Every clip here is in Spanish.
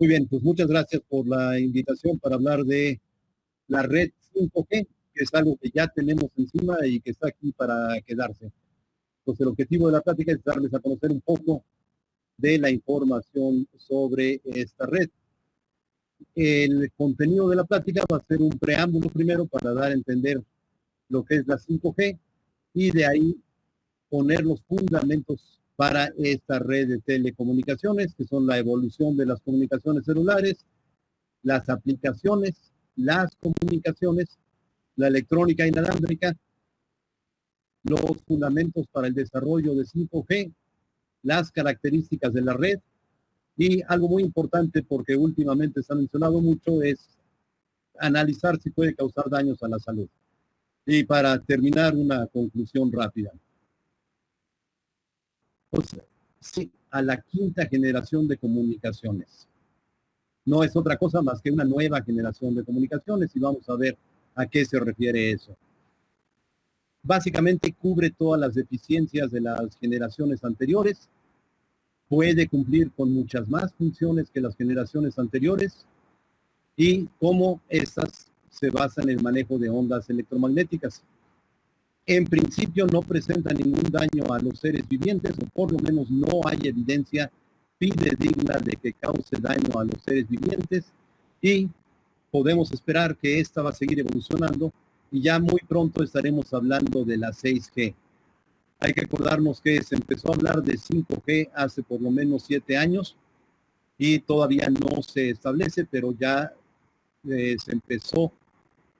Muy bien, pues muchas gracias por la invitación para hablar de la red 5G, que es algo que ya tenemos encima y que está aquí para quedarse. Pues el objetivo de la plática es darles a conocer un poco de la información sobre esta red. El contenido de la plática va a ser un preámbulo primero para dar a entender lo que es la 5G y de ahí poner los fundamentos para esta red de telecomunicaciones, que son la evolución de las comunicaciones celulares, las aplicaciones, las comunicaciones, la electrónica inalámbrica, los fundamentos para el desarrollo de 5G, las características de la red y algo muy importante porque últimamente se ha mencionado mucho es analizar si puede causar daños a la salud. Y para terminar, una conclusión rápida. Pues, sí, a la quinta generación de comunicaciones. No es otra cosa más que una nueva generación de comunicaciones y vamos a ver a qué se refiere eso. Básicamente cubre todas las deficiencias de las generaciones anteriores, puede cumplir con muchas más funciones que las generaciones anteriores y cómo estas se basan en el manejo de ondas electromagnéticas. En principio no presenta ningún daño a los seres vivientes, o por lo menos no hay evidencia fidedigna de que cause daño a los seres vivientes, y podemos esperar que esta va a seguir evolucionando y ya muy pronto estaremos hablando de la 6G. Hay que acordarnos que se empezó a hablar de 5G hace por lo menos 7 años y todavía no se establece, pero ya se empezó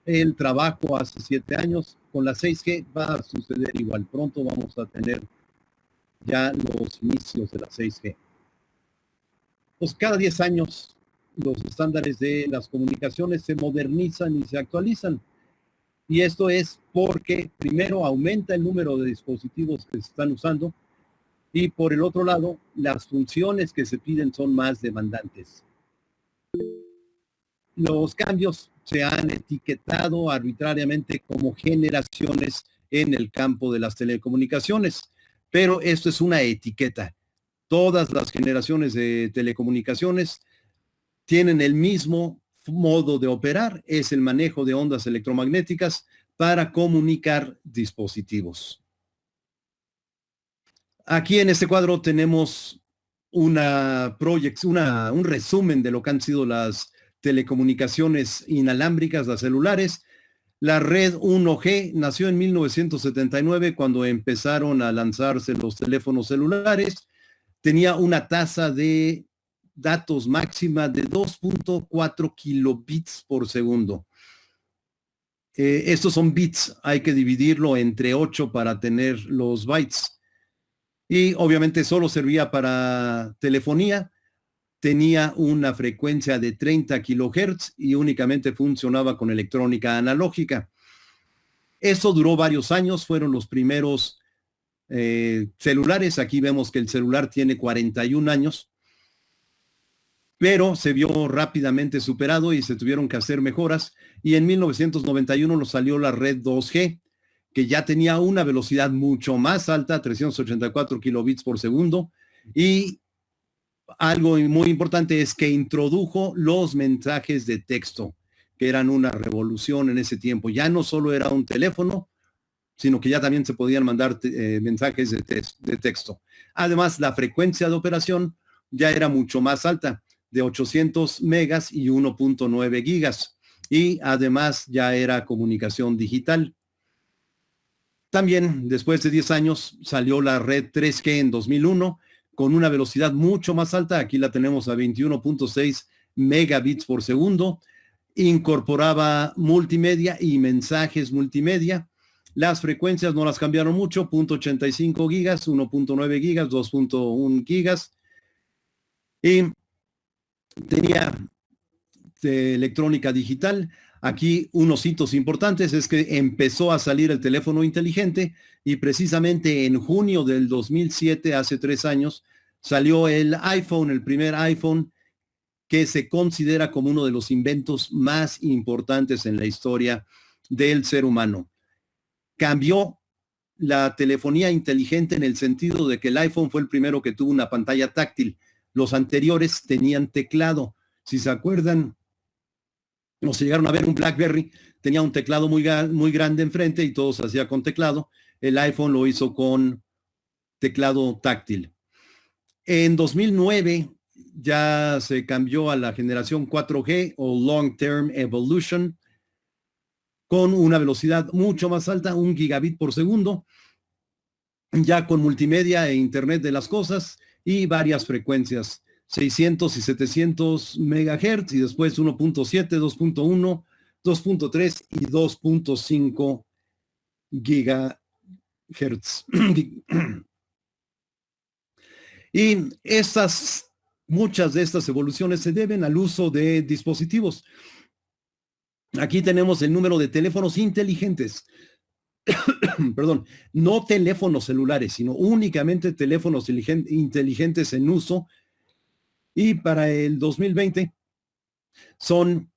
el trabajo hace 7 años. Con la 6G va a suceder igual. Pronto vamos a tener ya los inicios de la 6G. Pues cada 10 años los estándares de las comunicaciones se modernizan y se actualizan. Y esto es porque primero aumenta el número de dispositivos que se están usando y por el otro lado las funciones que se piden son más demandantes. Los cambios se han etiquetado arbitrariamente como generaciones en el campo de las telecomunicaciones, pero esto es una etiqueta. Todas las generaciones de telecomunicaciones tienen el mismo modo de operar, es el manejo de ondas electromagnéticas para comunicar dispositivos. Aquí en este cuadro tenemos un resumen de lo que han sido las telecomunicaciones inalámbricas, las celulares. La red 1G nació en 1979 cuando empezaron a lanzarse los teléfonos celulares. Tenía una tasa de datos máxima de 2.4 kilobits por segundo. Estos son bits, hay que dividirlo entre 8 para tener los bytes. Y obviamente solo servía para telefonía. Tenía una frecuencia de 30 kilohertz y únicamente funcionaba con electrónica analógica. Eso duró varios años, fueron los primeros celulares. Aquí vemos que el celular tiene 41 años, pero se vio rápidamente superado y se tuvieron que hacer mejoras. Y en 1991 nos salió la red 2G, que ya tenía una velocidad mucho más alta, 384 kilobits por segundo, y algo muy importante es que introdujo los mensajes de texto, que eran una revolución en ese tiempo. Ya no solo era un teléfono, sino que ya también se podían mandar mensajes de texto. Además, la frecuencia de operación ya era mucho más alta, de 800 megas y 1.9 gigas. Y además ya era comunicación digital. También, después de 10 años, salió la red 3G en 2001, con una velocidad mucho más alta. Aquí la tenemos a 21.6 megabits por segundo. Incorporaba multimedia y mensajes multimedia. Las frecuencias no las cambiaron mucho, 0.85 gigas, 1.9 gigas, 2.1 gigas. Y tenía electrónica digital. Aquí unos hitos importantes es que empezó a salir el teléfono inteligente y precisamente en junio del 2007, hace 3 años, salió el iPhone, el primer iPhone, que se considera como uno de los inventos más importantes en la historia del ser humano. Cambió la telefonía inteligente en el sentido de que el iPhone fue el primero que tuvo una pantalla táctil. Los anteriores tenían teclado. Si se acuerdan, o si llegaron a ver un BlackBerry, tenía un teclado muy grande enfrente y todo se hacía con teclado. El iPhone lo hizo con teclado táctil. En 2009 ya se cambió a la generación 4G o Long Term Evolution con una velocidad mucho más alta, 1 gigabit por segundo, ya con multimedia e Internet de las cosas y varias frecuencias, 600 y 700 megahertz y después 1.7, 2.1, 2.3 y 2.5 gigahertz. Y muchas de estas evoluciones se deben al uso de dispositivos. Aquí tenemos el número de teléfonos inteligentes. Perdón, no teléfonos celulares, sino únicamente teléfonos inteligentes en uso. Y para el 2020 son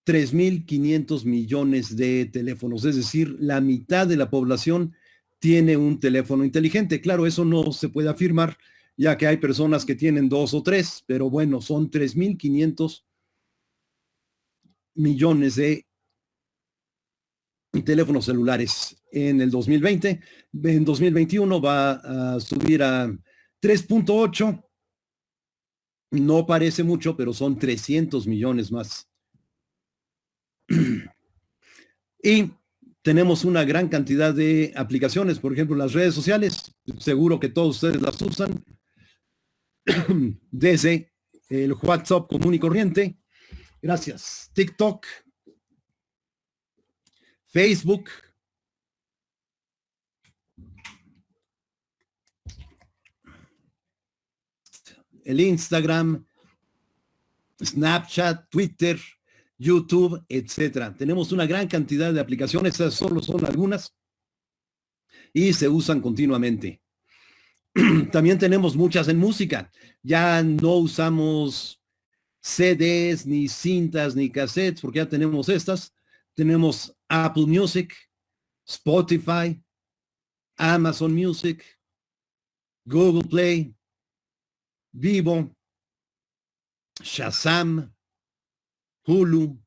3.500 millones de teléfonos, es decir, la mitad de la población tiene un teléfono inteligente. Claro, eso no se puede afirmar, ya que hay personas que tienen 2 o 3, pero bueno, son 3.500 millones de teléfonos celulares en el 2020. En 2021 va a subir a 3.8. No parece mucho, pero son 300 millones más. Y tenemos una gran cantidad de aplicaciones, por ejemplo, las redes sociales. Seguro que todos ustedes las usan. Desde el WhatsApp común y corriente. Gracias. TikTok, Facebook, el Instagram, Snapchat, Twitter, YouTube, etcétera. Tenemos una gran cantidad de aplicaciones, esas solo son algunas, y se usan continuamente. También tenemos muchas en música. Ya no usamos CDs, ni cintas, ni cassettes, porque ya tenemos estas. Tenemos Apple Music, Spotify, Amazon Music, Google Play, Vivo, Shazam, Hulu,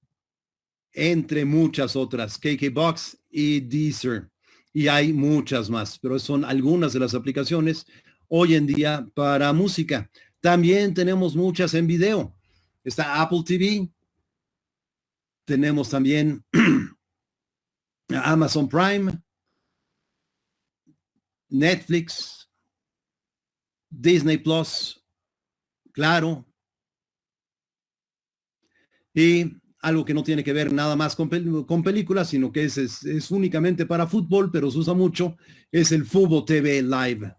entre muchas otras, KKBox y Deezer. Y hay muchas más, pero son algunas de las aplicaciones hoy en día para música. También tenemos muchas en video. Está Apple TV. Tenemos también Amazon Prime, Netflix, Disney Plus, claro. Y algo que no tiene que ver nada más con películas, sino que es únicamente para fútbol, pero se usa mucho, es el Fubo TV Live.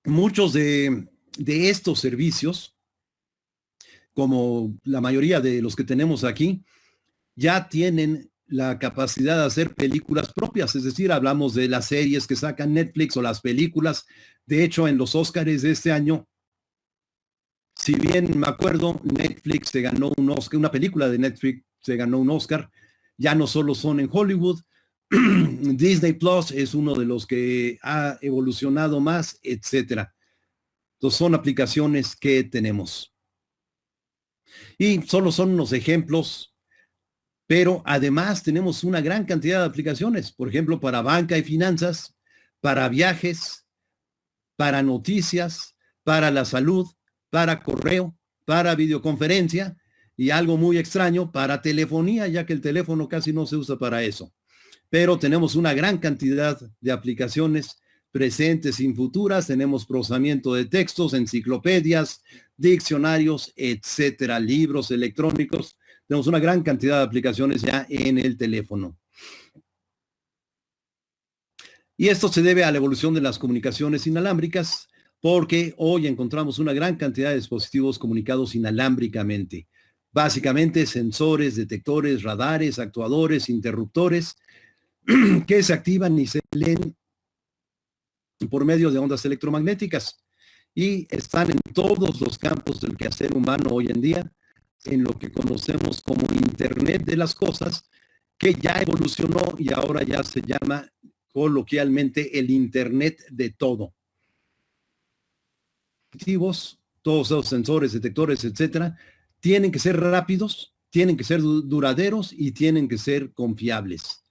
Muchos de estos servicios, como la mayoría de los que tenemos aquí, ya tienen la capacidad de hacer películas propias, es decir, hablamos de las series que sacan Netflix o las películas. De hecho, en los Óscares de este año, si bien me acuerdo, Netflix se ganó un Oscar, una película de Netflix se ganó un Oscar, ya no solo son en Hollywood, Disney Plus es uno de los que ha evolucionado más, etcétera. Entonces son aplicaciones que tenemos. Y solo son unos ejemplos, pero además tenemos una gran cantidad de aplicaciones, por ejemplo, para banca y finanzas, para viajes, para noticias, para la salud, para correo, para videoconferencia y algo muy extraño, para telefonía, ya que el teléfono casi no se usa para eso. Pero tenemos una gran cantidad de aplicaciones presentes y futuras. Tenemos procesamiento de textos, enciclopedias, diccionarios, etcétera, libros electrónicos. Tenemos una gran cantidad de aplicaciones ya en el teléfono. Y esto se debe a la evolución de las comunicaciones inalámbricas, porque hoy encontramos una gran cantidad de dispositivos comunicados inalámbricamente. Básicamente sensores, detectores, radares, actuadores, interruptores, que se activan y se leen por medio de ondas electromagnéticas y están en todos los campos del quehacer humano hoy en día, en lo que conocemos como Internet de las cosas, que ya evolucionó y ahora ya se llama coloquialmente el Internet de todo. dispositivos, todos esos sensores, detectores, etcétera, tienen que ser rápidos, tienen que ser duraderos y tienen que ser confiables.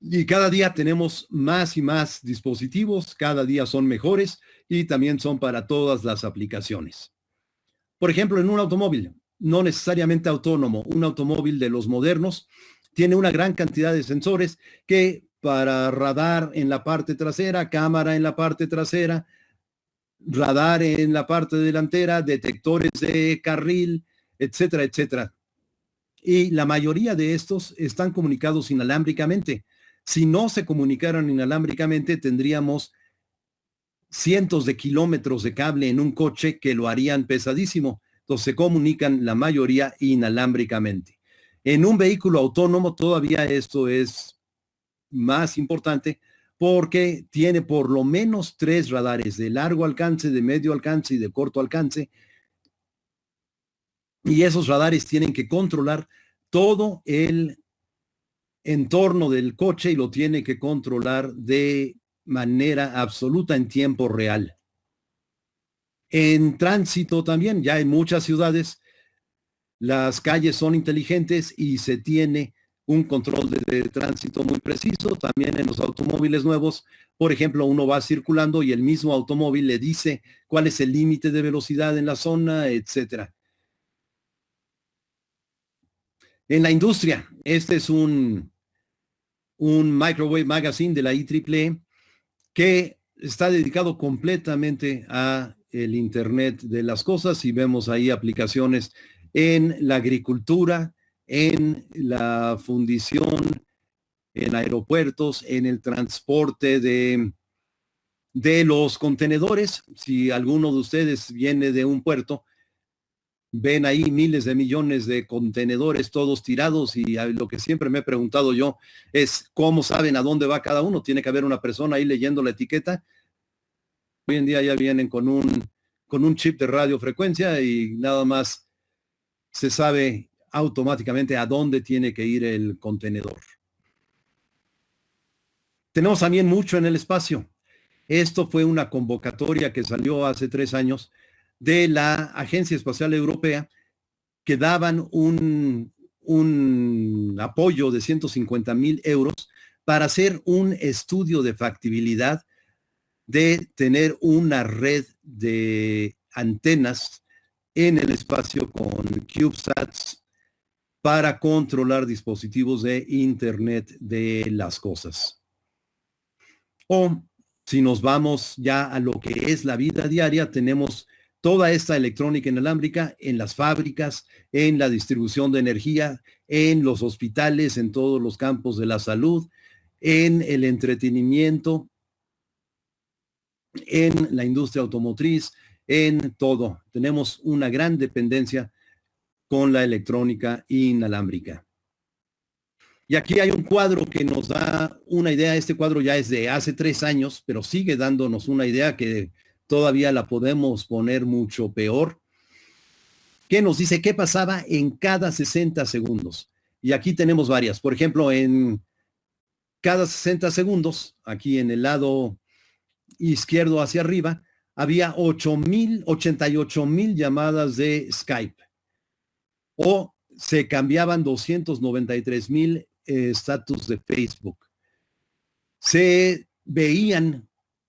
Y cada día tenemos más y más dispositivos, cada día son mejores y también son para todas las aplicaciones. Por ejemplo, en un automóvil, no necesariamente autónomo, un automóvil de los modernos tiene una gran cantidad de sensores que para radar en la parte trasera, cámara en la parte trasera, radar en la parte delantera, detectores de carril, etcétera, etcétera. Y la mayoría de estos están comunicados inalámbricamente. Si no se comunicaran inalámbricamente, tendríamos cientos de kilómetros de cable en un coche que lo harían pesadísimo. Entonces se comunican la mayoría inalámbricamente. En un vehículo autónomo todavía esto es más importante porque tiene por lo menos 3 radares de largo alcance, de medio alcance y de corto alcance. Y esos radares tienen que controlar todo el entorno del coche y lo tiene que controlar de manera absoluta en tiempo real. En tránsito también, ya en muchas ciudades, las calles son inteligentes y se tiene un control de tránsito muy preciso. También en los automóviles nuevos, por ejemplo, uno va circulando y el mismo automóvil le dice cuál es el límite de velocidad en la zona, etcétera. En la industria, este es un Microwave Magazine de la IEEE que está dedicado completamente a el Internet de las cosas y vemos ahí aplicaciones en la agricultura, en la fundición, en aeropuertos, en el transporte de los contenedores. Si alguno de ustedes viene de un puerto, ven ahí miles de millones de contenedores todos tirados y lo que siempre me he preguntado yo es cómo saben a dónde va cada uno. Tiene que haber una persona ahí leyendo la etiqueta. Hoy en día ya vienen con un chip de radiofrecuencia y nada más se sabe automáticamente a dónde tiene que ir el contenedor. Tenemos también mucho en el espacio. Esto fue una convocatoria que salió hace 3 años de la Agencia Espacial Europea que daban un apoyo de 150,000 euros para hacer un estudio de factibilidad de tener una red de antenas en el espacio con CubeSats para controlar dispositivos de Internet de las cosas. O si nos vamos ya a lo que es la vida diaria, tenemos toda esta electrónica inalámbrica en las fábricas, en la distribución de energía, en los hospitales, en todos los campos de la salud, en el entretenimiento, en la industria automotriz, en todo. Tenemos una gran dependencia con la electrónica inalámbrica. Y aquí hay un cuadro que nos da una idea. Este cuadro ya es de hace 3 años, pero sigue dándonos una idea que todavía la podemos poner mucho peor, que nos dice qué pasaba en cada 60 segundos. Y aquí tenemos varias. Por ejemplo, en cada 60 segundos, aquí en el lado izquierdo hacia arriba, había 88,000 llamadas de Skype. O se cambiaban 293,000 estatus de Facebook. Se veían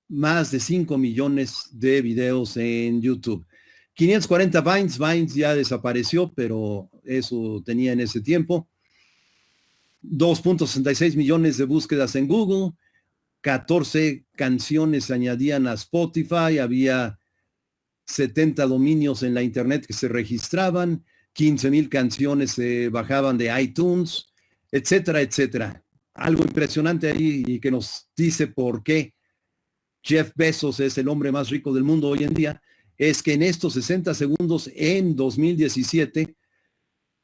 más de 5 millones de videos en YouTube. 540 Vines ya desapareció, pero eso tenía en ese tiempo. 2.66 millones de búsquedas en Google. 14 canciones se añadían a Spotify. Había 70 dominios en la internet que se registraban. 15,000 canciones se bajaban de iTunes, etcétera, etcétera. Algo impresionante ahí y que nos dice por qué Jeff Bezos es el hombre más rico del mundo hoy en día, es que en estos 60 segundos en 2017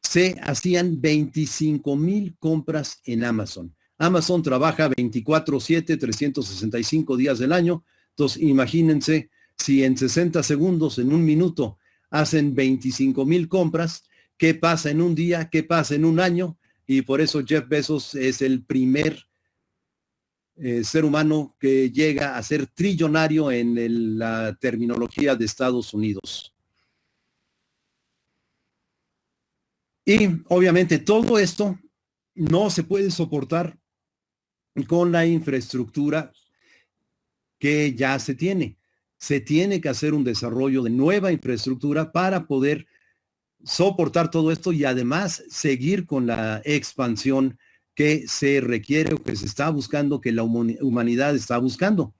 se hacían 25,000 compras en Amazon. Amazon trabaja 24/7, 365 días del año. Entonces, imagínense si en 60 segundos, en un minuto, hacen 25,000 compras, ¿qué pasa en un día? ¿Qué pasa en un año? Y por eso Jeff Bezos es el primer ser humano que llega a ser trillonario en la terminología de Estados Unidos. Y obviamente todo esto no se puede soportar con la infraestructura que ya se tiene. Se tiene que hacer un desarrollo de nueva infraestructura para poder soportar todo esto y además seguir con la expansión que se requiere o que se está buscando, que la humanidad está buscando.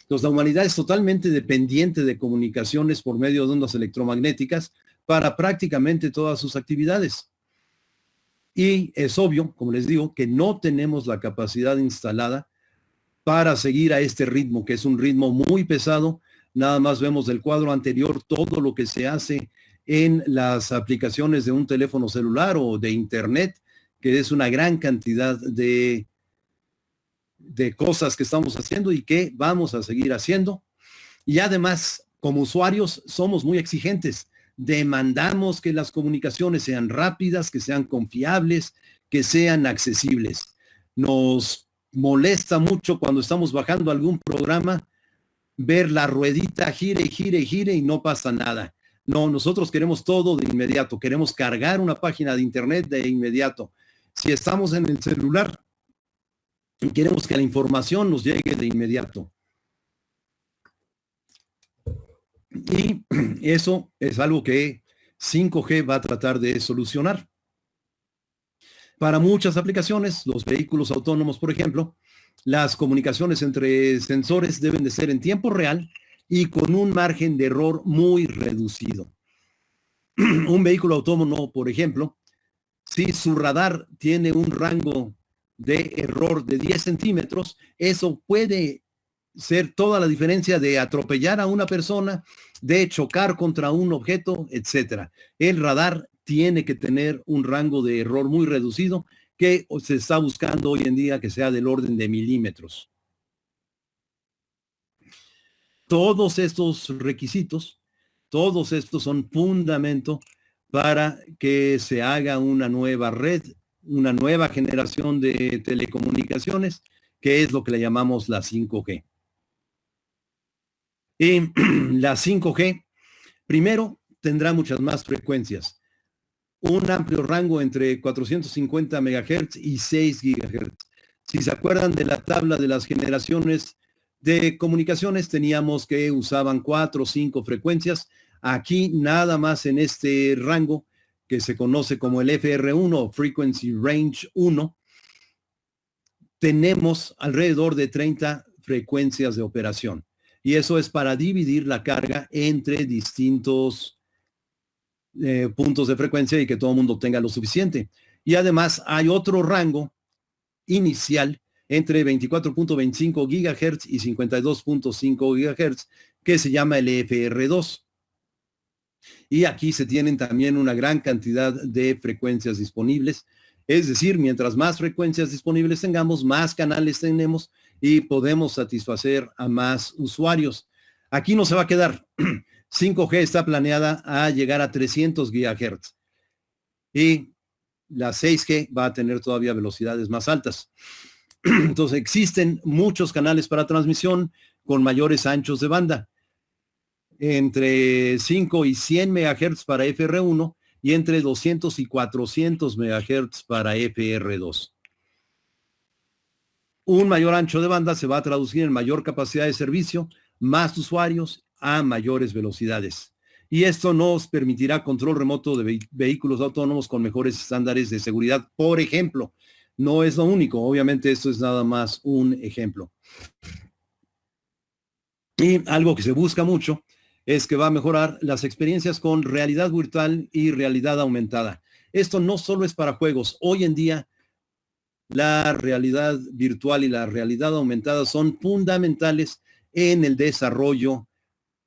Entonces, la humanidad es totalmente dependiente de comunicaciones por medio de ondas electromagnéticas para prácticamente todas sus actividades. Y es obvio, como les digo, que no tenemos la capacidad instalada para seguir a este ritmo, que es un ritmo muy pesado. Nada más vemos del cuadro anterior todo lo que se hace en las aplicaciones de un teléfono celular o de internet, que es una gran cantidad de cosas que estamos haciendo y que vamos a seguir haciendo. Y además, como usuarios, somos muy exigentes. Demandamos que las comunicaciones sean rápidas, que sean confiables, que sean accesibles. Nos molesta mucho cuando estamos bajando algún programa ver la ruedita gire, gire, gire y no pasa nada. No, nosotros queremos todo de inmediato. Queremos cargar una página de internet de inmediato. Si estamos en el celular, queremos que la información nos llegue de inmediato. Y eso es algo que 5G va a tratar de solucionar. Para muchas aplicaciones, los vehículos autónomos, por ejemplo, las comunicaciones entre sensores deben de ser en tiempo real y con un margen de error muy reducido. Un vehículo autónomo, por ejemplo, si su radar tiene un rango de error de 10 centímetros, eso puede ser toda la diferencia de atropellar a una persona, de chocar contra un objeto, etcétera. El radar tiene que tener un rango de error muy reducido que se está buscando hoy en día que sea del orden de milímetros. Todos estos requisitos, todos estos son fundamento para que se haga una nueva red, una nueva generación de telecomunicaciones, que es lo que le llamamos la 5G. Y la 5G, primero, tendrá muchas más frecuencias. Un amplio rango entre 450 MHz y 6 GHz. Si se acuerdan de la tabla de las generaciones de comunicaciones, teníamos que usaban 4 o 5 frecuencias. Aquí nada más en este rango que se conoce como el FR1 Frequency Range 1, tenemos alrededor de 30 frecuencias de operación. Y eso es para dividir la carga entre distintos puntos de frecuencia y que todo el mundo tenga lo suficiente. Y además hay otro rango inicial entre 24.25 GHz y 52.5 GHz que se llama el FR2. Y aquí se tienen también una gran cantidad de frecuencias disponibles. Es decir, mientras más frecuencias disponibles tengamos, más canales tenemos y podemos satisfacer a más usuarios. Aquí no se va a quedar. 5G está planeada a llegar a 300 GHz y la 6G va a tener todavía velocidades más altas. Entonces existen muchos canales para transmisión con mayores anchos de banda, entre 5 y 100 MHz para FR1 y entre 200 y 400 MHz para FR2. Un mayor ancho de banda se va a traducir en mayor capacidad de servicio, más usuarios a mayores velocidades. Y esto nos permitirá control remoto de vehículos autónomos con mejores estándares de seguridad, por ejemplo. No es lo único, obviamente esto es nada más un ejemplo. Y algo que se busca mucho es que va a mejorar las experiencias con realidad virtual y realidad aumentada. Esto no solo es para juegos. Hoy en día, la realidad virtual y la realidad aumentada son fundamentales en el desarrollo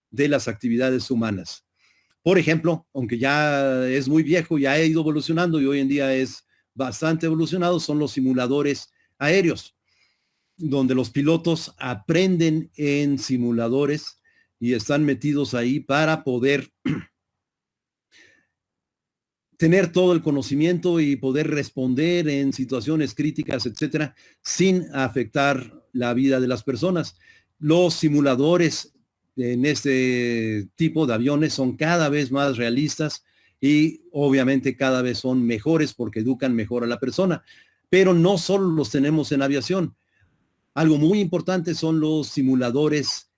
de las actividades humanas. Por ejemplo, aunque ya es muy viejo, ya ha ido evolucionando y hoy en día es bastante evolucionado, son los simuladores aéreos, donde los pilotos aprenden en simuladores y están metidos ahí para poder tener todo el conocimiento y poder responder en situaciones críticas, etcétera, sin afectar la vida de las personas. Los simuladores en este tipo de aviones son cada vez más realistas y obviamente cada vez son mejores porque educan mejor a la persona. Pero no solo los tenemos en aviación. Algo muy importante son los simuladores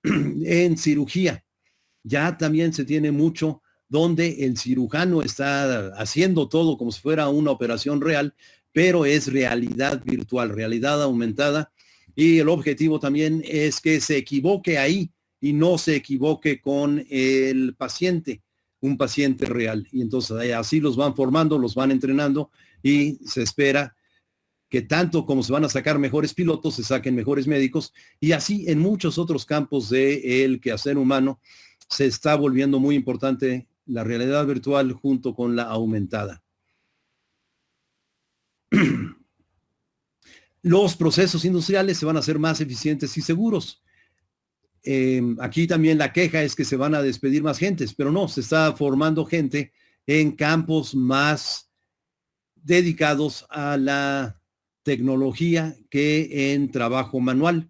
en cirugía. Ya también se tiene mucho donde el cirujano está haciendo todo como si fuera una operación real, pero es realidad virtual, realidad aumentada. Y el objetivo también es que se equivoque ahí y no se equivoque con el paciente, un paciente real. Y entonces así los van formando, los van entrenando y se espera que tanto como se van a sacar mejores pilotos, se saquen mejores médicos, y así en muchos otros campos del quehacer humano se está volviendo muy importante la realidad virtual junto con la aumentada. Los procesos industriales se van a hacer más eficientes y seguros. Aquí también la queja es que se van a despedir más gentes, pero no, se está formando gente en campos más dedicados a la tecnología que en trabajo manual.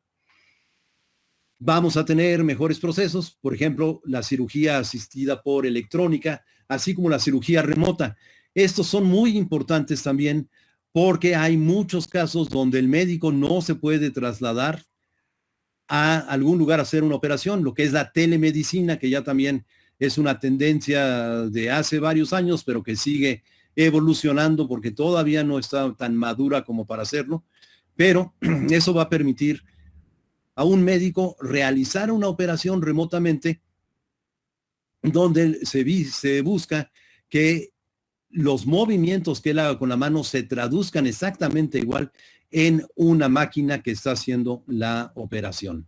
Vamos a tener mejores procesos, por ejemplo, la cirugía asistida por electrónica, así como la cirugía remota. Estos son muy importantes también porque hay muchos casos donde el médico no se puede trasladar a algún lugar a hacer una operación, lo que es la telemedicina, que ya también es una tendencia de hace varios años, pero que sigue evolucionando porque todavía no está tan madura como para hacerlo, pero eso va a permitir a un médico realizar una operación remotamente donde se busca que los movimientos que él haga con la mano se traduzcan exactamente igual en una máquina que está haciendo la operación.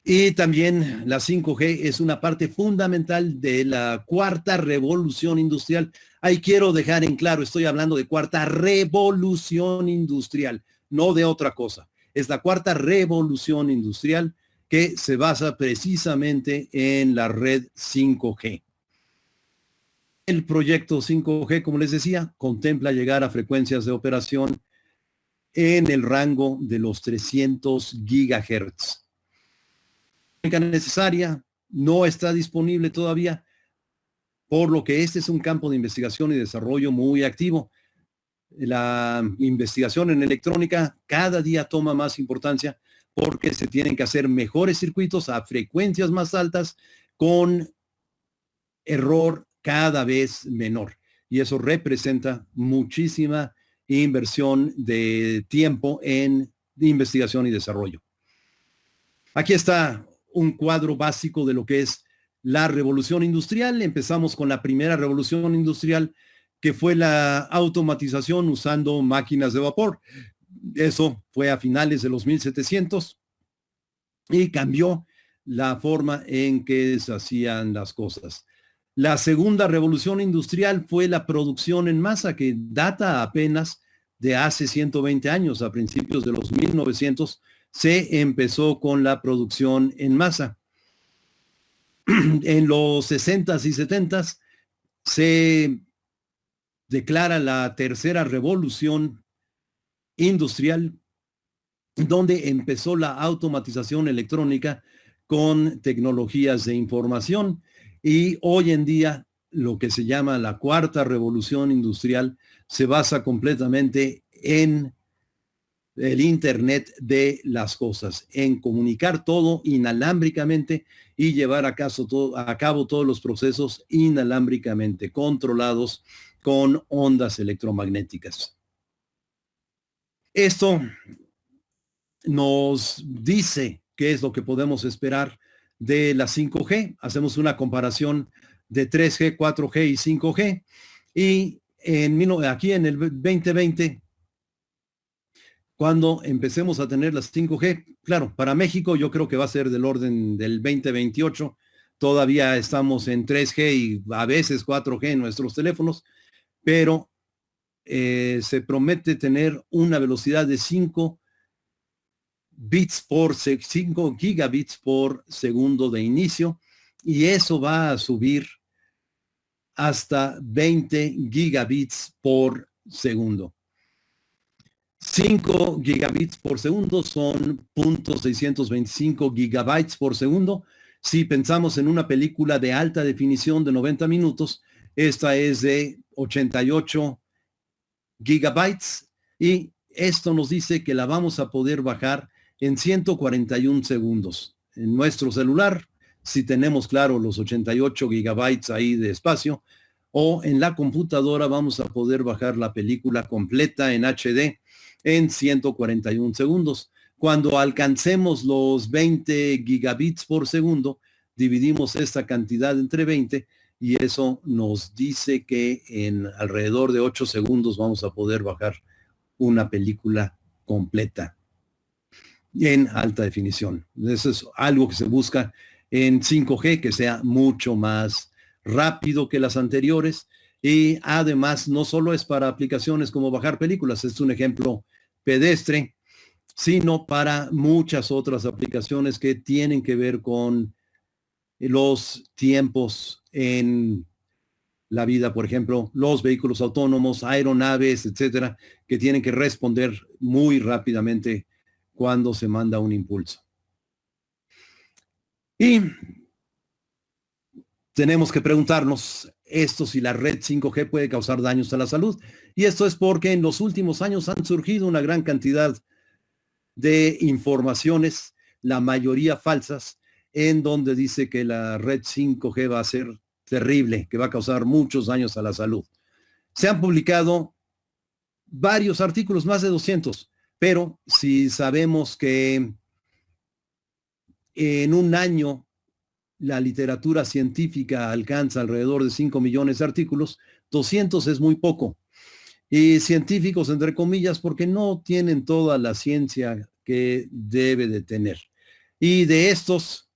Y también la 5G es una parte fundamental de la cuarta revolución industrial. Ahí quiero dejar en claro, estoy hablando de cuarta revolución industrial, no de otra cosa. Es la cuarta revolución industrial que se basa precisamente en la red 5G. El proyecto 5G, como les decía, contempla llegar a frecuencias de operación en el rango de los 300 gigahertz. Necesaria no está disponible todavía, por lo que este es un campo de investigación y desarrollo muy activo. La investigación en electrónica cada día toma más importancia porque se tienen que hacer mejores circuitos a frecuencias más altas con error cada vez menor. Y eso representa muchísima inversión de tiempo en investigación y desarrollo. Aquí está un cuadro básico de lo que es la revolución industrial. Empezamos con la primera revolución industrial, que fue la automatización usando máquinas de vapor. Eso fue a finales de los 1700 y cambió la forma en que se hacían las cosas. La segunda revolución industrial fue la producción en masa, que data apenas de hace 120 años, a principios de los 1900, se empezó con la producción en masa. En los 60s y 70s se declara la tercera revolución industrial, donde empezó la automatización electrónica con tecnologías de información, y hoy en día lo que se llama la cuarta revolución industrial se basa completamente en el Internet de las cosas, en comunicar todo inalámbricamente y llevar a cabo todos los procesos inalámbricamente, controlados con ondas electromagnéticas. Esto nos dice qué es lo que podemos esperar de la 5G. Hacemos una comparación de 3G, 4G y 5G. Y aquí en el 2020, cuando empecemos a tener las 5G, claro, para México yo creo que va a ser del orden del 2028. Todavía estamos en 3G y a veces 4G en nuestros teléfonos, pero se promete tener una velocidad de 5 gigabits por segundo de inicio, y eso va a subir hasta 20 gigabits por segundo. 5 gigabits por segundo son 0.625 gigabytes por segundo. Si pensamos en una película de alta definición de 90 minutos, esta es de 88 gigabytes y esto nos dice que la vamos a poder bajar en 141 segundos. En nuestro celular, si tenemos claro los 88 gigabytes ahí de espacio, o en la computadora vamos a poder bajar la película completa en HD en 141 segundos. Cuando alcancemos los 20 gigabits por segundo, dividimos esta cantidad entre 20 y eso nos dice que en alrededor de 8 segundos vamos a poder bajar una película completa en alta definición. Eso es algo que se busca en 5G, que sea mucho más rápido que las anteriores y además no solo es para aplicaciones como bajar películas, es un ejemplo pedestre, sino para muchas otras aplicaciones que tienen que ver con los tiempos en la vida, por ejemplo, los vehículos autónomos, aeronaves, etcétera, que tienen que responder muy rápidamente cuando se manda un impulso. Y tenemos que preguntarnos esto si la red 5G puede causar daños a la salud. Y esto es porque en los últimos años han surgido una gran cantidad de informaciones, la mayoría falsas, en donde dice que la red 5G va a ser terrible, que va a causar muchos daños a la salud. Se han publicado varios artículos, más de 200, pero si sabemos que en un año la literatura científica alcanza alrededor de 5 millones de artículos, 200 es muy poco. Y científicos, entre comillas, porque no tienen toda la ciencia que debe de tener. Y de estos,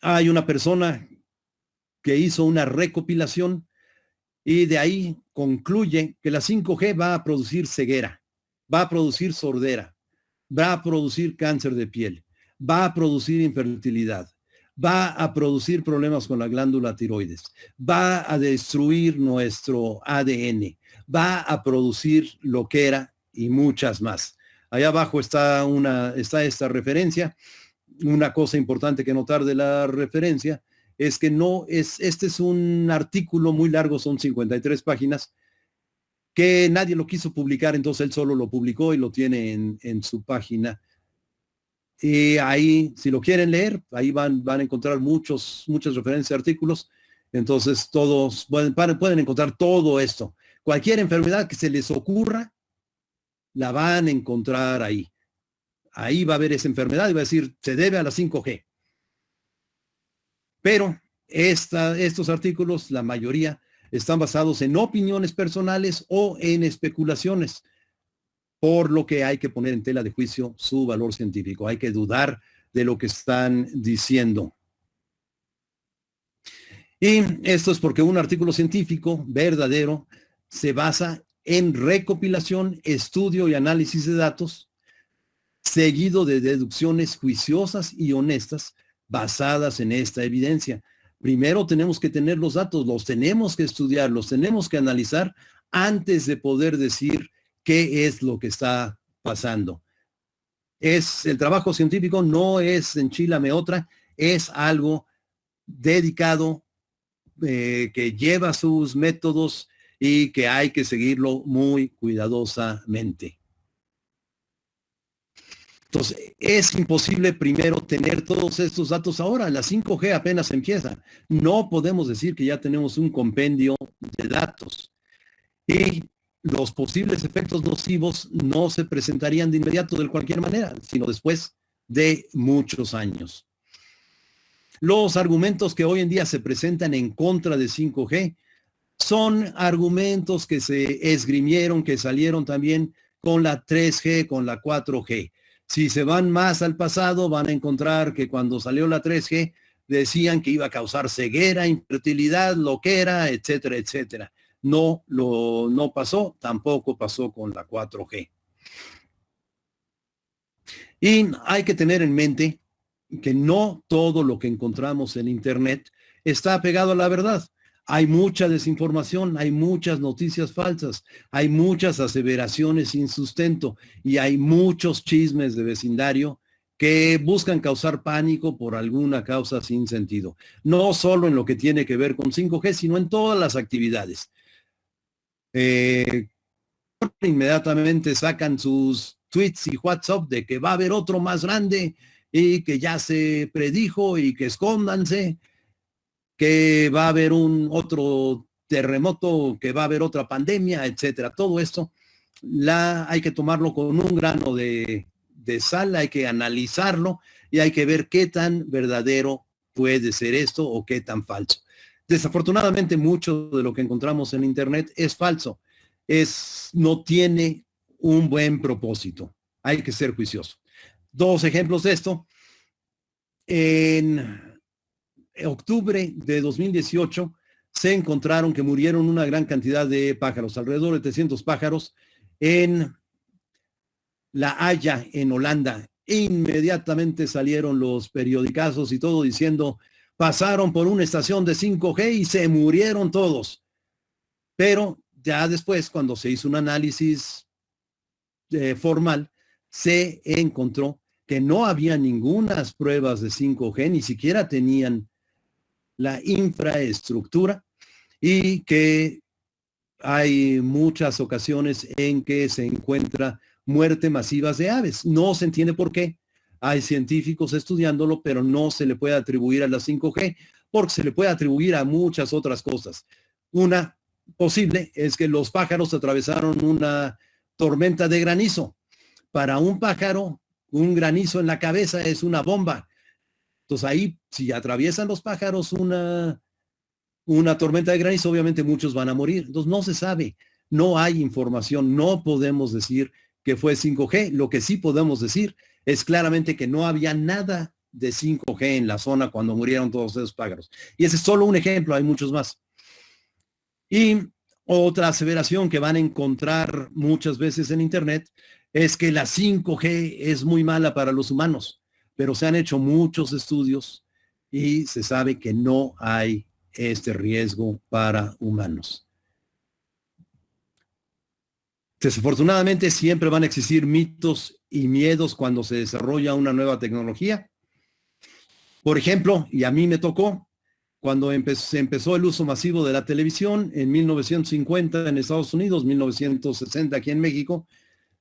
hay una persona que hizo una recopilación y de ahí concluye que la 5G va a producir ceguera, va a producir sordera, va a producir cáncer de piel, va a producir infertilidad, va a producir problemas con la glándula tiroides, va a destruir nuestro ADN, va a producir loquera y muchas más. Allá abajo está esta referencia. Una cosa importante que notar de la referencia es que este es un artículo muy largo, son 53 páginas, que nadie lo quiso publicar, entonces él solo lo publicó y lo tiene en su página. Y ahí, si lo quieren leer, ahí van a encontrar muchas referencias de artículos. Entonces todos pueden encontrar todo esto. Cualquier enfermedad que se les ocurra, la van a encontrar ahí. Ahí va a haber esa enfermedad y va a decir, se debe a la 5G. Pero estos artículos, la mayoría, están basados en opiniones personales o en especulaciones, por lo que hay que poner en tela de juicio su valor científico. Hay que dudar de lo que están diciendo. Y esto es porque un artículo científico verdadero se basa en recopilación, estudio y análisis de datos, seguido de deducciones juiciosas y honestas basadas en esta evidencia. Primero tenemos que tener los datos, los tenemos que estudiar, los tenemos que analizar antes de poder decir qué es lo que está pasando. El trabajo científico no es enchilame otra, es algo dedicado que lleva sus métodos y que hay que seguirlo muy cuidadosamente. Entonces, es imposible primero tener todos estos datos ahora. La 5G apenas empieza. No podemos decir que ya tenemos un compendio de datos. Y los posibles efectos nocivos no se presentarían de inmediato de cualquier manera, sino después de muchos años. Los argumentos que hoy en día se presentan en contra de 5G son argumentos que se esgrimieron, que salieron también con la 3G, con la 4G. Si se van más al pasado, van a encontrar que cuando salió la 3G, decían que iba a causar ceguera, infertilidad, loquera, etcétera, etcétera. No pasó, tampoco pasó con la 4G. Y hay que tener en mente que no todo lo que encontramos en Internet está pegado a la verdad. Hay mucha desinformación, hay muchas noticias falsas, hay muchas aseveraciones sin sustento y hay muchos chismes de vecindario que buscan causar pánico por alguna causa sin sentido. No solo en lo que tiene que ver con 5G, sino en todas las actividades. Inmediatamente sacan sus tweets y WhatsApp de que va a haber otro más grande y que ya se predijo y que escóndanse, que va a haber un otro terremoto, que va a haber otra pandemia, etcétera. Todo esto hay que tomarlo con un grano de sal, hay que analizarlo y hay que ver qué tan verdadero puede ser esto o qué tan falso. Desafortunadamente, mucho de lo que encontramos en Internet es falso, no tiene un buen propósito. Hay que ser juicioso. Dos ejemplos de esto. En octubre de 2018 se encontraron que murieron una gran cantidad de pájaros, alrededor de 300 pájaros en La Haya, en Holanda. Inmediatamente salieron los periodicazos y todo diciendo, pasaron por una estación de 5G y se murieron todos. Pero ya después, cuando se hizo un análisis formal, se encontró que no había ninguna pruebas de 5G, ni siquiera tenían la infraestructura y que hay muchas ocasiones en que se encuentra muerte masivas de aves. No se entiende por qué. Hay científicos estudiándolo, pero no se le puede atribuir a la 5G porque se le puede atribuir a muchas otras cosas. Una posible es que los pájaros atravesaron una tormenta de granizo. Para un pájaro, un granizo en la cabeza es una bomba. Entonces ahí, si atraviesan los pájaros una tormenta de granizo, obviamente muchos van a morir. Entonces no se sabe, no hay información, no podemos decir que fue 5G. Lo que sí podemos decir es claramente que no había nada de 5G en la zona cuando murieron todos esos pájaros. Y ese es solo un ejemplo, hay muchos más. Y otra aseveración que van a encontrar muchas veces en Internet es que la 5G es muy mala para los humanos, pero se han hecho muchos estudios y se sabe que no hay este riesgo para humanos. Desafortunadamente siempre van a existir mitos y miedos cuando se desarrolla una nueva tecnología. Por ejemplo, y a mí me tocó, cuando se empezó el uso masivo de la televisión en 1950 en Estados Unidos, 1960 aquí en México,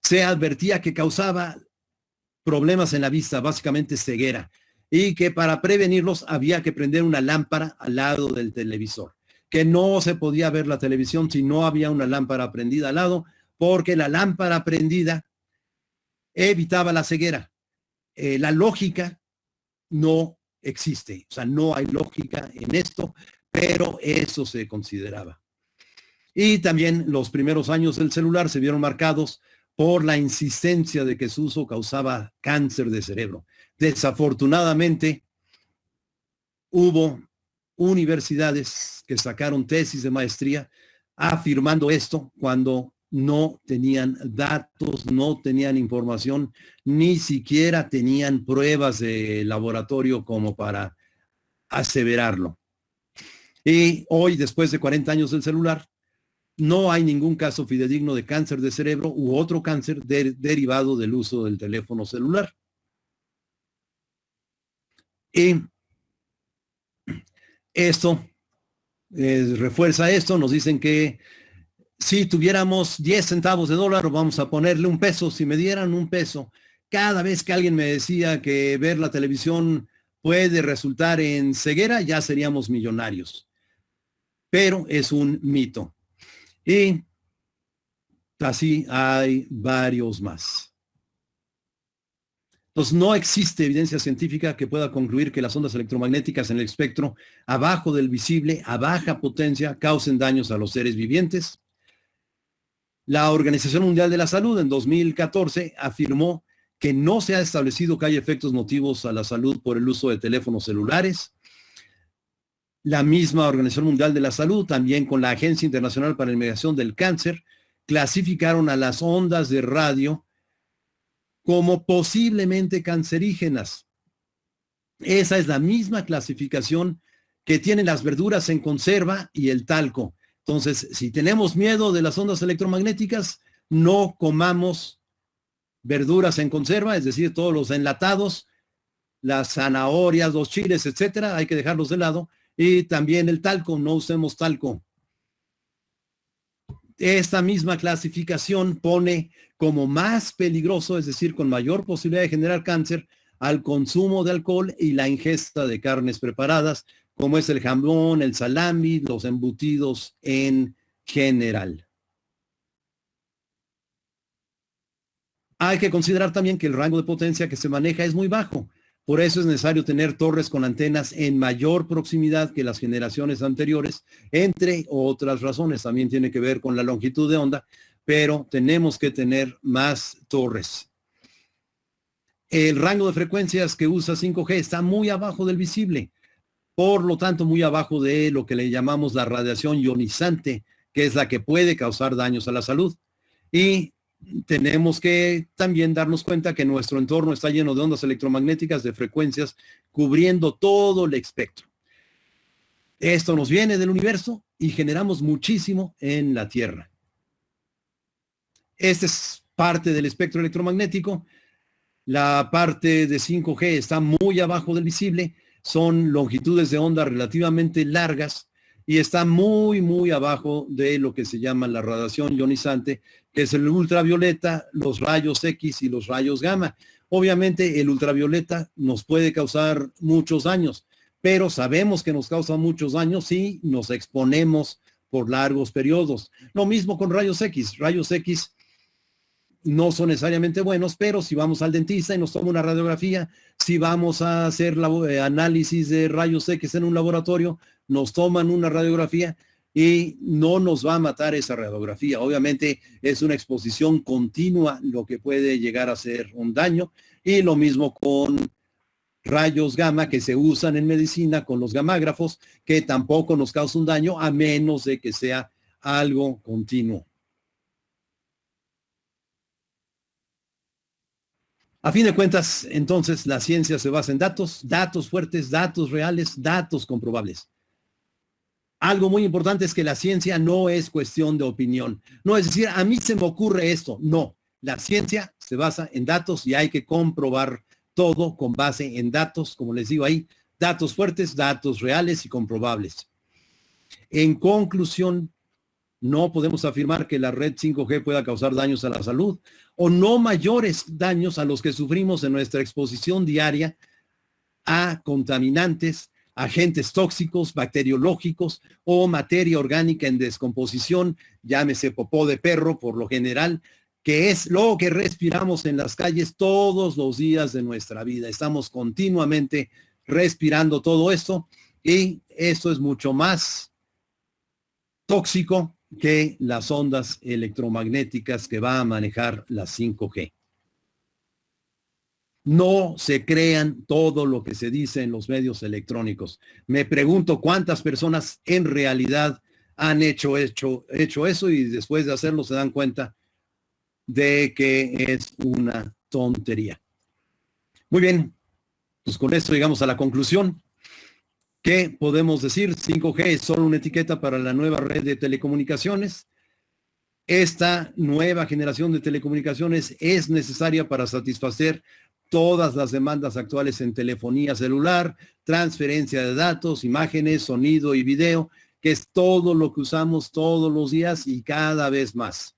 se advertía que causaba problemas en la vista, básicamente ceguera, y que para prevenirlos había que prender una lámpara al lado del televisor, que no se podía ver la televisión si no había una lámpara prendida al lado, porque la lámpara prendida evitaba la ceguera. La lógica no existe, o sea, no hay lógica en esto, pero eso se consideraba. Y también los primeros años del celular se vieron marcados por la insistencia de que su uso causaba cáncer de cerebro. Desafortunadamente, hubo universidades que sacaron tesis de maestría afirmando esto cuando no tenían datos, no tenían información, ni siquiera tenían pruebas de laboratorio como para aseverarlo. Y hoy, después de 40 años del celular, no hay ningún caso fidedigno de cáncer de cerebro u otro cáncer derivado del uso del teléfono celular. Y esto refuerza esto, nos dicen que si tuviéramos 10 centavos de dólar, vamos a ponerle un peso. Si me dieran un peso, cada vez que alguien me decía que ver la televisión puede resultar en ceguera, ya seríamos millonarios. Pero es un mito. Y así hay varios más. Entonces, no existe evidencia científica que pueda concluir que las ondas electromagnéticas en el espectro abajo del visible, a baja potencia, causen daños a los seres vivientes. La Organización Mundial de la Salud en 2014 afirmó que no se ha establecido que haya efectos nocivos a la salud por el uso de teléfonos celulares. La misma Organización Mundial de la Salud, también con la Agencia Internacional para la Investigación del Cáncer, clasificaron a las ondas de radio como posiblemente cancerígenas. Esa es la misma clasificación que tienen las verduras en conserva y el talco. Entonces, si tenemos miedo de las ondas electromagnéticas, no comamos verduras en conserva, es decir, todos los enlatados, las zanahorias, los chiles, etcétera, hay que dejarlos de lado. Y también el talco, no usemos talco. Esta misma clasificación pone como más peligroso, es decir, con mayor posibilidad de generar cáncer, al consumo de alcohol y la ingesta de carnes preparadas, como es el jamón, el salami, los embutidos en general. Hay que considerar también que el rango de potencia que se maneja es muy bajo. Por eso es necesario tener torres con antenas en mayor proximidad que las generaciones anteriores, entre otras razones. También tiene que ver con la longitud de onda, pero tenemos que tener más torres. El rango de frecuencias que usa 5G está muy abajo del visible, por lo tanto muy abajo de lo que le llamamos la radiación ionizante, que es la que puede causar daños a la salud. Y tenemos que también darnos cuenta que nuestro entorno está lleno de ondas electromagnéticas de frecuencias cubriendo todo el espectro. Esto nos viene del universo y generamos muchísimo en la Tierra. Esta es parte del espectro electromagnético. La parte de 5G está muy abajo del visible. Son longitudes de onda relativamente largas y está muy, muy abajo de lo que se llama la radiación ionizante, que es el ultravioleta, los rayos X y los rayos gamma. Obviamente el ultravioleta nos puede causar muchos daños, pero sabemos que nos causa muchos daños si nos exponemos por largos periodos. Lo mismo con rayos X. Rayos X no son necesariamente buenos, pero si vamos al dentista y nos toma una radiografía, si vamos a hacer análisis de rayos X en un laboratorio, nos toman una radiografía y no nos va a matar esa radiografía. Obviamente es una exposición continua lo que puede llegar a ser un daño, y lo mismo con rayos gamma que se usan en medicina con los gamágrafos, que tampoco nos causa un daño a menos de que sea algo continuo. A fin de cuentas, entonces, la ciencia se basa en datos, datos fuertes, datos reales, datos comprobables. Algo muy importante es que la ciencia no es cuestión de opinión. No es decir, a mí se me ocurre esto. No, la ciencia se basa en datos y hay que comprobar todo con base en datos, como les digo ahí, datos fuertes, datos reales y comprobables. En conclusión, no podemos afirmar que la red 5G pueda causar daños a la salud o no mayores daños a los que sufrimos en nuestra exposición diaria a contaminantes, agentes tóxicos, bacteriológicos o materia orgánica en descomposición, llámese popó de perro por lo general, que es lo que respiramos en las calles todos los días de nuestra vida. Estamos continuamente respirando todo esto y esto es mucho más tóxico que las ondas electromagnéticas que va a manejar la 5G. No se crean todo lo que se dice en los medios electrónicos. Me pregunto cuántas personas en realidad han hecho eso y después de hacerlo se dan cuenta de que es una tontería. Muy bien, pues con esto llegamos a la conclusión. ¿Qué podemos decir? 5G es solo una etiqueta para la nueva red de telecomunicaciones. Esta nueva generación de telecomunicaciones es necesaria para satisfacer todas las demandas actuales en telefonía celular, transferencia de datos, imágenes, sonido y video, que es todo lo que usamos todos los días y cada vez más.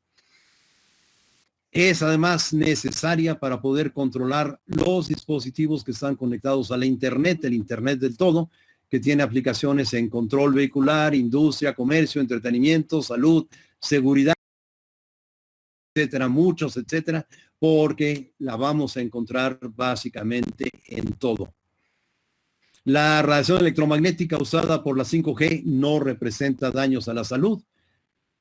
Es además necesaria para poder controlar los dispositivos que están conectados a la Internet, el Internet del todo, que tiene aplicaciones en control vehicular, industria, comercio, entretenimiento, salud, seguridad, etcétera, muchos, etcétera, porque la vamos a encontrar básicamente en todo. La radiación electromagnética usada por la 5G no representa daños a la salud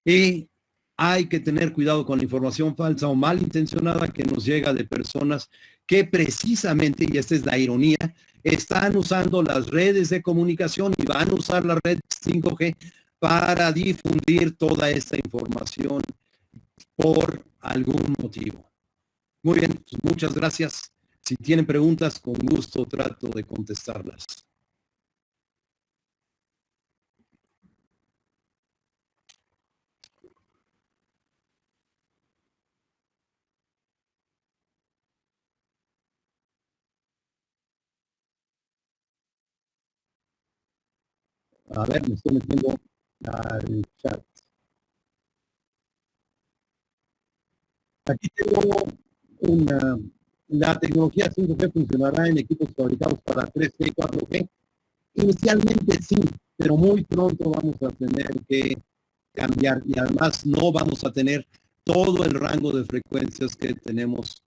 y hay que tener cuidado con la información falsa o malintencionada que nos llega de personas que precisamente, y esta es la ironía, están usando las redes de comunicación y van a usar la red 5G para difundir toda esta información por algún motivo. Muy bien, pues muchas gracias. Si tienen preguntas, con gusto trato de contestarlas. A ver, me estoy metiendo al chat. Aquí tengo una, la tecnología 5G funcionará en equipos fabricados para 3G y 4G. Inicialmente sí, pero muy pronto vamos a tener que cambiar y además no vamos a tener todo el rango de frecuencias que tenemos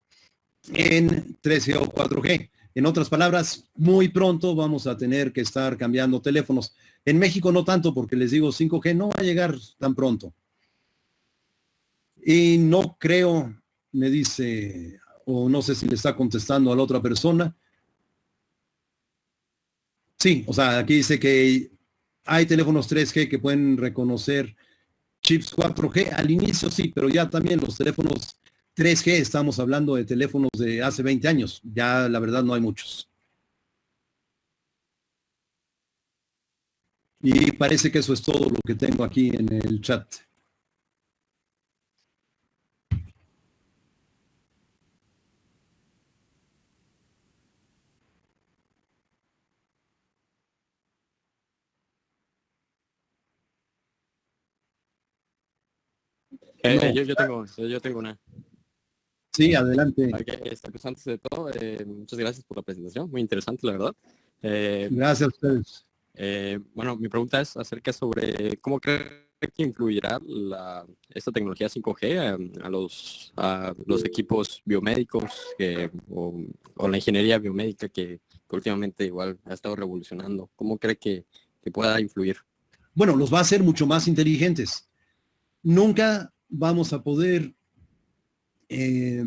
en 3G o 4G. En otras palabras, muy pronto vamos a tener que estar cambiando teléfonos. En México no tanto, porque les digo, 5G no va a llegar tan pronto. Y no creo, me dice, o no sé si le está contestando a la otra persona. Sí, o sea, aquí dice que hay teléfonos 3G que pueden reconocer chips 4G. Al inicio sí, pero ya también los teléfonos 3G, estamos hablando de teléfonos de hace 20 años. Ya la verdad no hay muchos. Y parece que eso es todo lo que tengo aquí en el chat. No, Yo tengo una. sí, adelante. Okay, pues antes de todo, muchas gracias por la presentación, muy interesante, la verdad. Eh, Gracias a ustedes. bueno, mi pregunta es acerca sobre cómo cree que influirá esta tecnología 5G a los equipos biomédicos o la ingeniería biomédica que últimamente igual ha estado revolucionando. ¿Cómo cree que pueda influir? Bueno, los va a hacer mucho más inteligentes. Nunca vamos a poder eh,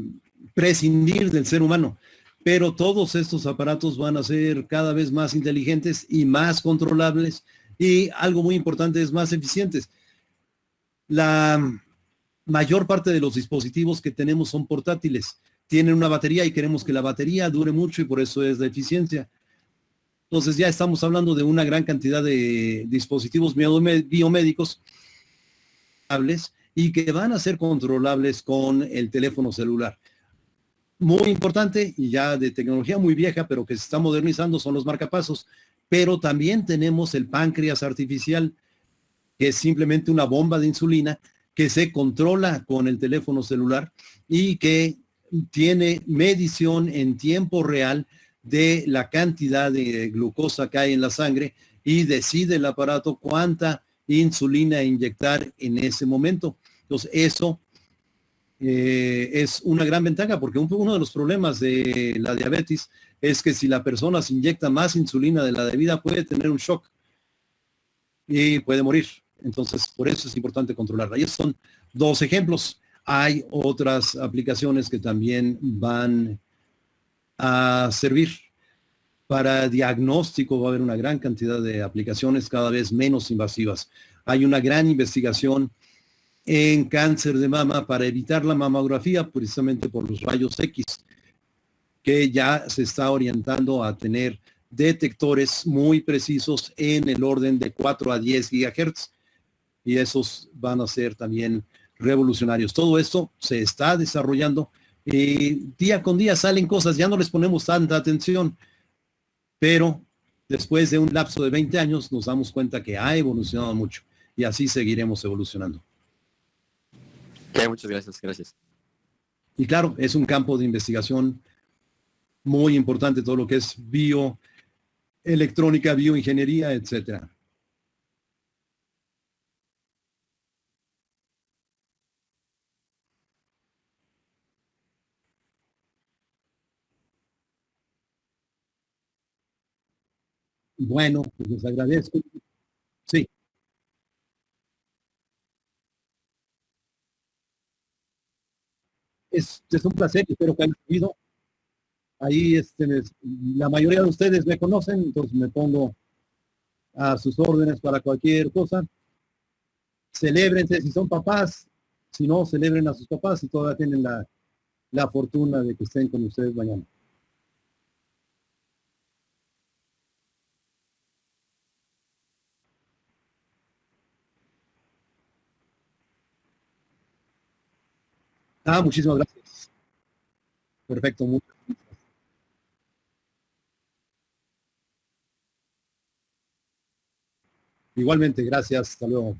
prescindir del ser humano, pero todos estos aparatos van a ser cada vez más inteligentes y más controlables y algo muy importante es más eficientes. La mayor parte de los dispositivos que tenemos son portátiles, tienen una batería y queremos que la batería dure mucho y por eso es la eficiencia. Entonces ya estamos hablando de una gran cantidad de dispositivos biomédicos y que van a ser controlables con el teléfono celular. Muy importante y ya de tecnología muy vieja, pero que se está modernizando, son los marcapasos. Pero también tenemos el páncreas artificial, que es simplemente una bomba de insulina que se controla con el teléfono celular y que tiene medición en tiempo real de la cantidad de glucosa que hay en la sangre y decide el aparato cuánta insulina inyectar en ese momento. Entonces, eso es una gran ventaja porque uno de los problemas de la diabetes es que si la persona se inyecta más insulina de la debida puede tener un shock y puede morir. Entonces, por eso es importante controlarla. Y esos son dos ejemplos. Hay otras aplicaciones que también van a servir para diagnóstico. Va a haber una gran cantidad de aplicaciones cada vez menos invasivas. Hay una gran investigación en cáncer de mama para evitar la mamografía precisamente por los rayos X, que ya se está orientando a tener detectores muy precisos en el orden de 4 a 10 gigahertz y esos van a ser también revolucionarios. Todo esto se está desarrollando y día con día salen cosas, ya no les ponemos tanta atención, pero después de un lapso de 20 años nos damos cuenta que ha evolucionado mucho y así seguiremos evolucionando. Okay, muchas gracias. Y claro, es un campo de investigación muy importante, todo lo que es bioelectrónica, bioingeniería, etcétera. Bueno, pues les agradezco. Sí, es un placer, espero que hayan seguido. Ahí la mayoría de ustedes me conocen, entonces me pongo a sus órdenes para cualquier cosa. Celébrense si son papás, si no, celebren a sus papás si todavía tienen la fortuna de que estén con ustedes mañana. Muchísimas gracias. Perfecto. Igualmente, gracias. Hasta luego.